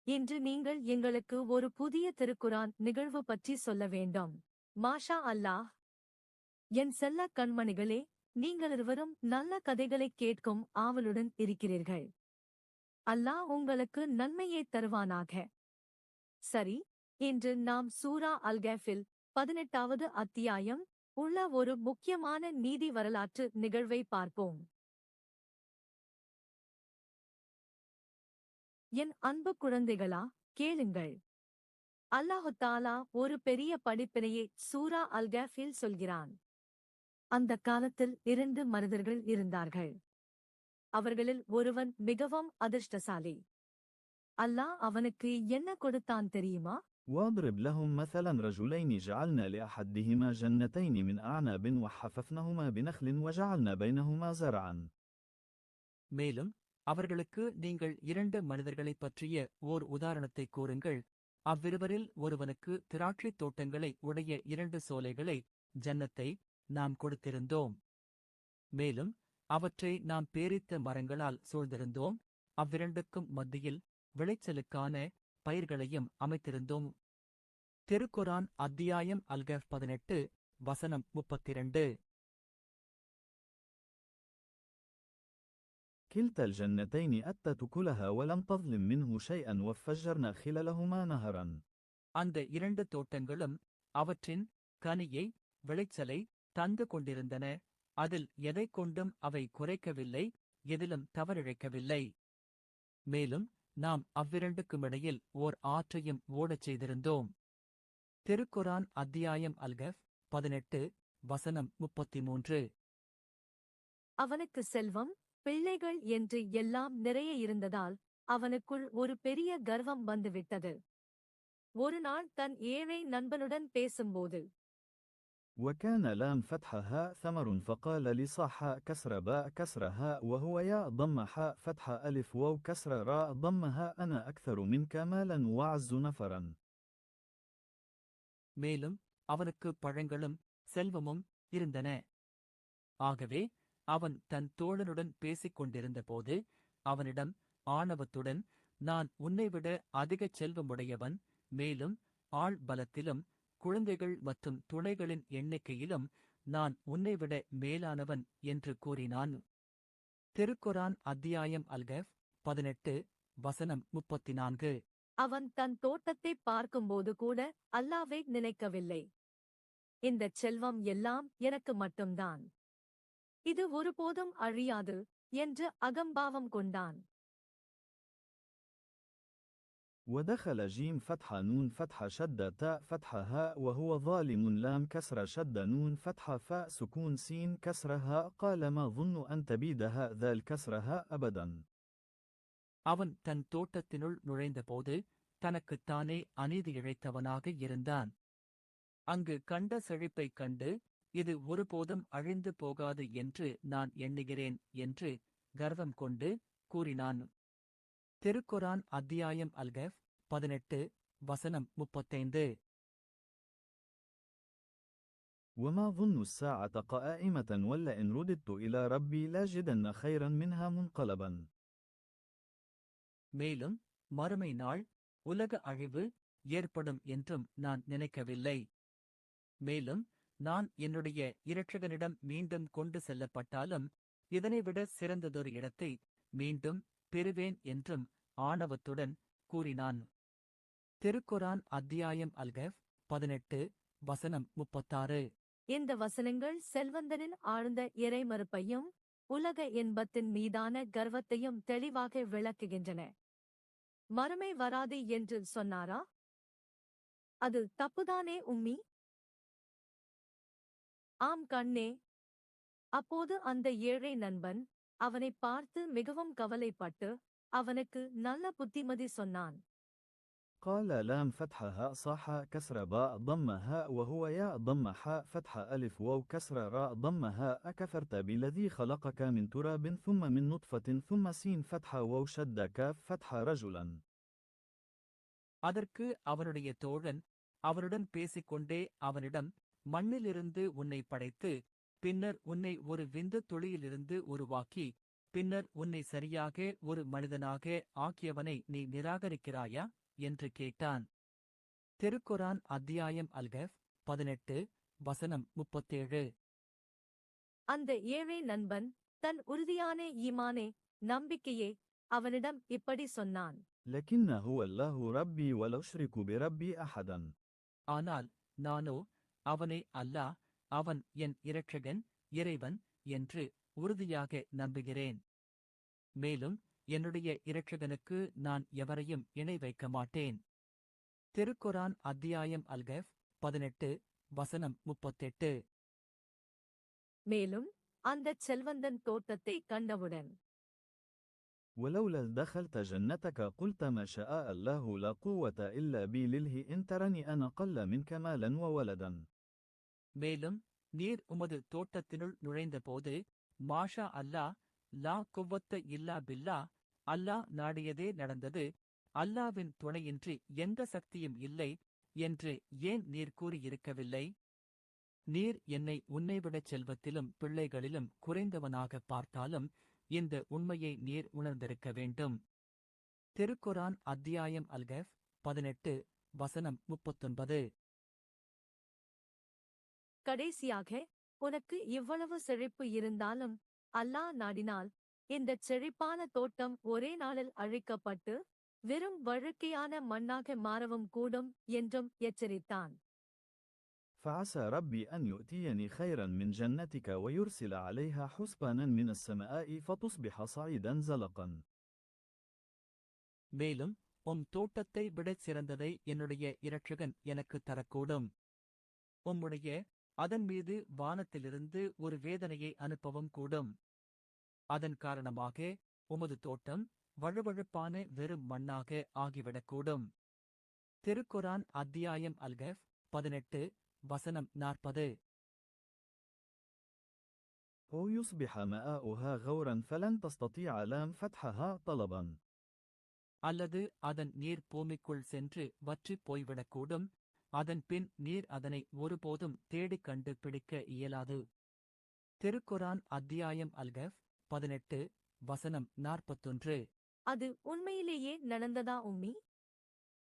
இன்று நீங்கள் எங்களுக்கு ஒரு புதிய திருக்குரான் நிகழ்வு பற்றி சொல்ல வேண்டும். மாஷா அல்லாஹ். என் செல்ல கண்மணிகளே, நீங்களிருவரும் நல்ல கதைகளைக் கேட்கும் ஆவலுடன் இருக்கிறீர்கள். அல்லாஹ் உங்களுக்கு நன்மையைத் தருவானாக. சரி, இன்று நாம் சூரா அல்-கஹ்ஃபில் 18வது அத்தியாயம் உள்ள ஒரு முக்கியமான நீதி வரலாற்று நிகழ்வை பார்ப்போம். என் அன்பு குழந்தைகளா, கேளுங்கள். அல்லாஹு தாலா ஒரு பெரிய படிப்பினையை சூரா அல்-கஹ்ஃபில் சொல்கிறான். அந்த காலத்தில் 2 மனிதர்கள் இருந்தார்கள். அவர்களில் ஒருவன் மிகவும் அதிர்ஷ்டசாலி. அல்லாஹ் அவனுக்கு என்ன கொடுத்தான் தெரியுமா? واضرب لهم مثلا رجلين جعلنا لأحدهما جنتين من أعناب وحففنهما بنخل وجعلنا بينهما زرعا. மேலும் அவர்களுக்கு நீங்கள் 2 மனிதர்களைப் பற்றிய ஓர் உதாரணத்தை கூறுங்கள். அவ்விருவரில் ஒருவனுக்கு திராட்சைத் தோட்டங்களை உடைய 2 சோலைகளை, ஜன்னத்தை, நாம் கொடுத்திருந்தோம். மேலும் அவற்றை நாம் பேரித்த மரங்களால் சூழ்ந்திருந்தோம். அவ்விரண்டுக்கும் மத்தியில் விளைச்சலுக்கான பயிர்களையும் அமைத்திருந்தோம். திருக்குரான் அத்தியாயம் அல்-கஹ்ஃப் 18 வசனம் 32. كلتا الجنتين أتت أكلها ولم تظلم منه شيئا وفجرنا خلالهما نهرا. அந்த 2 தோட்டங்களும் அவற்றின் கனியை, விளைச்சலை தந்து கொண்டிருந்தன. அதில் எதைக் கொண்டும் அவை குறைக்கவில்லை, எதிலும் தவறிழைக்கவில்லை. மேலும் நாம் அவ்விரண்டுக்குமிடையில் ஓர் ஆற்றையும் ஓடச் செய்திருந்தோம். திருக்குரான் அத்தியாயம் அல்-கஹ்ஃப் 18 வசனம் 33. அவனுக்கு செல்வம், பிள்ளைகள் என்று எல்லாம் நிறைய இருந்ததால் அவனுக்குள் ஒரு பெரிய கர்வம் வந்துவிட்டது. ஒரு நாள் தன் ஏழை நண்பனுடன் பேசும்போது, وكان لام فتحها ثمر فقال لصاحا كسر باء كسر هاء وهو ياء ضم حاء فتح ألف واو كسر راء ضمها أنا أكثر منك مالا وأعز نفرا. மேலும் அவனுக்கு பழங்களும் செல்வமும் இருந்தன. ஆகவே அவன் தன் தோழனுடன் பேசிக் கொண்டிருந்தபோது அவனிடம் ஆணவத்துடன், நான் உன்னைவிட அதிகச் செல்வமுடையவன், மேலும் ஆள் பலத்திலும் குழந்தைகள் மற்றும் துணைகளின் எண்ணிக்கையிலும் நான் உன்னைவிட மேலானவன் என்று கூறினான். திருக்குரான் அத்தியாயம் அல்-கஹ்ஃப் 18 வசனம் 34. அவன் தன் தோட்டத்தைப் பார்க்கும்போது கூட அல்லாவை நினைக்கவில்லை. இந்தச் செல்வம் எல்லாம் எனக்கு மட்டும்தான், இது ஒருபோதும் அழியாது என்று அகம்பாவம் கொண்டான். ودخل جيم فتح نون فتح شد تاء فتح هاء وهو ظالم لام كسر شد نون فتح فاء سكون سين كسر هاء قال ما ظن أن تبيد هاء ذال كسر هاء أبدا. அவன் தன் தோட்டத்தினுள் நுழைந்தபோது தனக்குத்தானே அநீதி இழைத்தவனாக இருந்தான். அங்கு கண்ட செழிப்பைக் கண்டு, இது ஒருபோதும் அழிந்து போகாது என்று நான் எண்ணுகிறேன் என்று கர்வம் கொண்டு கூறினான். திருக்குரான் அத்தியாயம் அல்-கஹ்ஃப் 18 வசனம் 35. وما ظن الساعة قائمة ولئن رددت إلى ربي لاجدن خيرا منها منقلبا. மேலும் மறுமை நாள், உலக அழிவு ஏற்படும் என்றும் நான் நினைக்கவில்லை. மேலும் நான் என்னுடைய இரட்சகனிடம் மீண்டும் கொண்டு செல்லப்பட்டாலும் இதனைவிட சிறந்ததொரு இடத்தை மீண்டும் பெறுவேன் என்றும் ஆணவத்துடன் கூறினான். திருக்குரான் அத்தியாயம் அல்-கஹ்ஃப் 18 வசனம் 36. இந்த வசனங்கள் செல்வந்தனின் ஆழ்ந்த இறைமறுப்பையும் உலக இன்பத்தின் மீதான கர்வத்தையும் தெளிவாக விளக்குகின்றன. மறுமை வராது என்று சொன்னாரா? அது தப்புதானே உம்மி? ஆம் கண்ணே. அப்போது அந்த ஏழை நண்பன் அவனைப் பார்த்து மிகவும் கவலைப்பட்டு அவனுக்கு நல்ல புத்திமதி சொன்னான். قال لام فتح هاء صاح كسر باء ضم هاء وهو ياء ضم حاء فتح ألف واو كسر راء ضم هاء أكفرت بالذي خلقك من تراب ثم من نطفة ثم سين فتح واو شد كاف فتح رجلا. அதற்கு அவனுடைய தோழன் அவனுடன் பேசிக்கொண்டே அவனிடம், மண்ணிலிருந்து உன்னை படைத்து பின்னர் உன்னை ஒரு விந்து துளியிலிருந்து உருவாக்கி பின்னர் உன்னை சரியாக ஒரு மனிதனாக ஆக்கியவனை நீ நிராகரிக்கிறாயா என்று கேட்டான். திருக்குரான் அத்தியாயம் அல்கஃப் 18 வசனம் 37. அந்த ஏழை நண்பன் தன் உறுதியான ஈமானே நம்பிக்கையே அவனிடம் இப்படி சொன்னான். لكن هو الله ربي ولا أشرك بربي أحدا. ஆனால் நானோ அவனே அல்லாஹ், அவன் என் இரட்சகன், இறைவன் என்று உறுதியாக நம்புகிறேன். மேலும் என்னுடைய இரட்சகனுக்கு நான் எவரையும் இணை வைக்க மாட்டேன். திருக்குரான் அத்தியாயம் அல்கஃப் 18 வசனம் 38. மேலும் அந்தச் செல்வந்தன் தோட்டத்தை கண்டவுடன், ولولا دخلت جنتك قلت ما شاء الله لا قوة إلا بالله إن ترني أنا قل منك مالا وولدا. மேலும் நீர் உமது தோட்டத்தினுள் நுழைந்தபோது, மாஷா அல்லாஹ், லா குவ்வத்த இல்லா பில்லா, அல்லாஹ் நாடியதே நடந்தது, அல்லாவின் துணையின்றி எந்த சக்தியும் இல்லை என்று ஏன் நீர் கூறியிருக்கவில்லை? நீர் என்னை உன்னைவிடச் செல்வத்திலும் பிள்ளைகளிலும் குறைந்தவனாக பார்த்தாலும் இந்த உண்மையை நீர் உணர்ந்திருக்க வேண்டும். திருக்குரான் அத்தியாயம் அல்கஃப் 18 வசனம் 39. கடைசியாக, உனக்கு இவ்வளவு செழிப்பு இருந்தாலும் அல்லாஹ் நாடினால் இந்தச் செழிப்பான தோட்டம் ஒரே நாளில் அழிக்கப்பட்டு வெறும் வழுக்கையான மண்ணாக மாறவும் கூடும் என்றும் எச்சரித்தான். فعسى ربي أن يؤتيني خيرا من جنتك ويرسل عليها حسبانا من السماء فتصبح صعيدا زلقا. மேலும் உம் தோட்டத்தை விடச் சிறந்ததை என்னுடைய இரட்சகன் எனக்கு தரக்கூடும். உம்முடைய அதன் மீது வானத்திலிருந்து ஒரு வேதனையை அனுப்பவும் கூடும். அதன் காரணமாக உமது தோட்டம் வழுவழுப்பான வெறும் மண்ணாக ஆகிவிடக்கூடும். திருக்குரான் அத்தியாயம் அல்கஃப் 18 வசனம் 40. أو يصبح ماؤها غورا فلن تستطيع لام فتحها طلبا. அல்லது அதன் நீர் பூமிக்குள் சென்று வற்றிப் போய்விடக்கூடும். அதன் பின் நீர் அதனை ஒருபோதும் தேடிக் கண்டு பிடிக்க இயலாது. திருக்குரான் அத்தியாயம் அல்கஃப் 18 வசனம் 41. அது உண்மையிலேயே நடந்ததா உம்மி?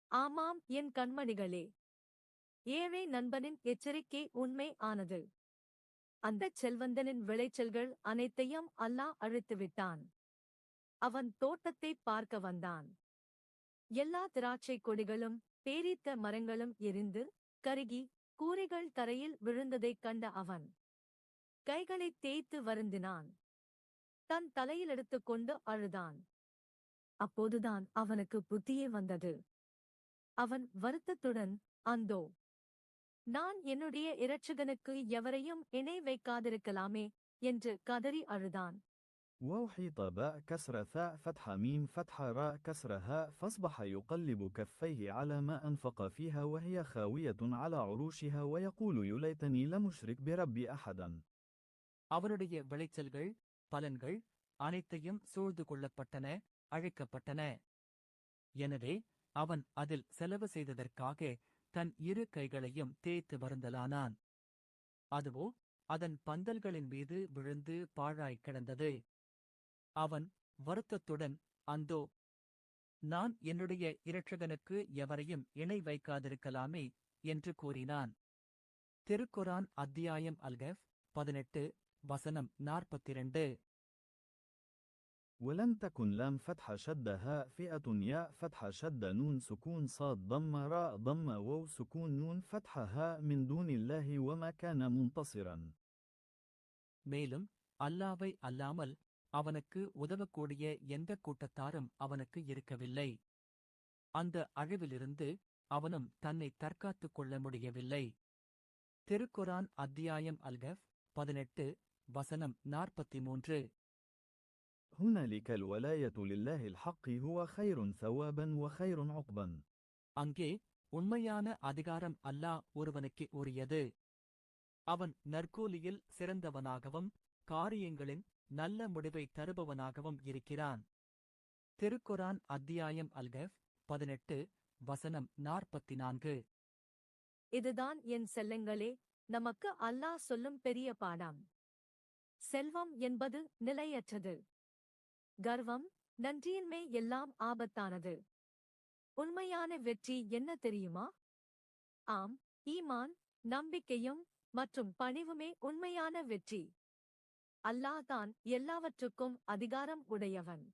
ஆமாம் என் கண்மணிகளே. ஏழை நண்பனின் எச்சரிக்கை உண்மை ஆனது. அந்தச் செல்வந்தனின் விளைச்சல்கள் அனைத்தையும் அல்லாஹ் அழித்துவிட்டான். அவன் தோட்டத்தை பார்க்க வந்தான். எல்லா திராட்சைக் கொடிகளும் பேரீத்த மரங்களும் எரிந்து கருகி கூரைகள் தரையில் விழுந்ததைக் கண்ட அவன் கைகளைத் தேய்த்து வருந்தினான். தன் தலையில் எடுத்துக்கொண்டு அழுதான். அப்போதுதான் அவனுக்கு புத்தியே வந்தது. அவன் வருத்தத்துடன், அந்தோ, நான் என்னுடைய இரட்சகனுக்கு எவரையும் இணை வைக்காதிருக்கலாமே என்று கதறி அழுதான். ووحيط باء كسر ثاء فتح ميم فتح راء كسر هاء فاصبح يقلب كفيه على ما أنفق فيها وهي خاوية على عروشها ويقول يليتني لم أشرك بربي أحدا. அவனுடைய விளைச்சல்கள், பலன்கள் அனைத்தையும் சூழ்ந்து கொள்ளப்பட்டன, அழிக்கப்பட்டன. எனவே அவன் அதில் செலவு செய்ததற்காக தன் இரு கைகளையும் தேய்த்து வருந்தலானான். அதுவோ அதன் பந்தல்களின் மீது விழுந்து பாழாய்க் கிடந்தது. அவன் வருத்தத்துடன், அந்தோ, நான் என்னுடைய இரட்சகனுக்கு எவரையும் இணை வைக்காதிருக்கலாமே என்று கூறினான். திருக்குரான் அத்தியாயம் அல்கஃப் 18 வசனம் 42. ولم تكن لام فتح شد هاء فئة ياء فتح شد نون سكون صاد ضم راء ضم واو سكون نون فتح هاء من دون الله وما كان منتصرا. மேலும் அல்லாவை அல்லாமல் அவனுக்கு உதவக்கூடிய எந்த கூட்டத்தாரும் அவனுக்கு இருக்கவில்லை. அந்த அழிவிலிருந்து அவனும் தன்னை தற்காத்துக் கொள்ள முடியவில்லை. திருக்குரான் அத்தியாயம் அல்கஃப் 18 வசனம் 43. هنالك الولاية لله الحق هو خير ثوابا وخير عقبا. அங்கே உண்மையான அதிகாரம் அல்லாஹ் ஒருவனுக்கு உரியது. அவன் நற்கூலியில் சிறந்தவனாகவும் காரியங்களின் நல்ல முடிவை தருபவனாகவும் இருக்கிறான். திருக்குரான் அத்தியாயம் அல்கஃப் 18 வசனம் 44. இதுதான் என் செல்லங்களே, நமக்கு அல்லாஹ் சொல்லும் பெரிய பாடம். செல்வம் என்பது நிலையற்றது. கர்வம், நன்றியின்மை எல்லாம் ஆபத்தானது. உண்மையான வெற்றி என்ன தெரியுமா? ஆம், ஈமான், நம்பிக்கையும் மற்றும் பணிவுமே உண்மையான வெற்றி. அல்லாஹ் தான் எல்லாவற்றுக்கும் அதிகாரம் உடையவன்.